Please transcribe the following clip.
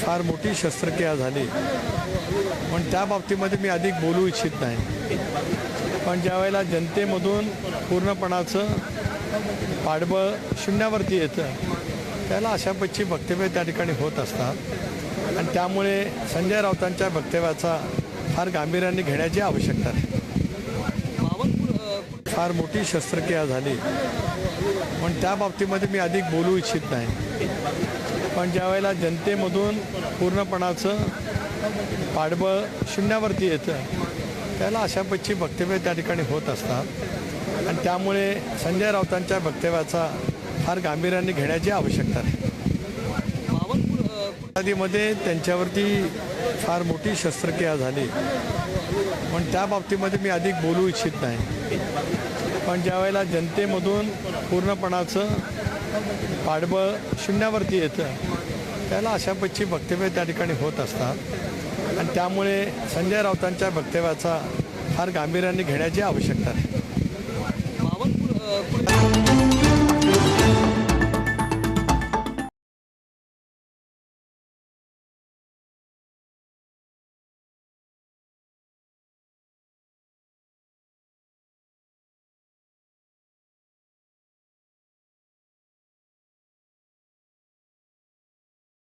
फार मोठी शस्त्रक्रिया झाली, पण त्या बाबतीमध्ये मी अधिक बोलू इच्छित नाही. पण ज्यावेळेला जनतेमधून पूर्णपणाचं पाठबळ शून्यावरती येतं त्याला अशा पक्षी वक्तव्य त्या ठिकाणी होत असतात आणि त्यामुळे संजय राऊतांच्या वक्तव्याचा फार गांभीर्याने घेण्याची आवश्यकता आहे. फार मोठी शस्त्रक्रिया झाली, पण त्या बाबतीमध्ये मी अधिक बोलू इच्छित नाही. पण ज्यावेळेला जनतेमधून पूर्णपणाचं पाठबळ शून्यावरती येतं त्याला अशा पक्षी वक्तव्य त्या ठिकाणी होत असतात आणि त्यामुळे संजय राऊतांच्या वक्तव्याचा फार गांभीर्याने घेण्याची आवश्यकता आहे. आधीमध्ये त्यांच्यावरती फार मोठी शस्त्रक्रिया झाली, पण त्या बाबतीमध्ये मी अधिक बोलू इच्छित नाही. पण ज्यावेळेला जनतेमधून पूर्णपणाचं पाठबळ शून्यावरती येतं त्याला अशा पक्षी वक्तव्य त्या ठिकाणी होत असतात आणि त्यामुळे संजय राऊतांच्या वक्तव्याचा फार गांभीर्याने घेण्याची आवश्यकता आहे.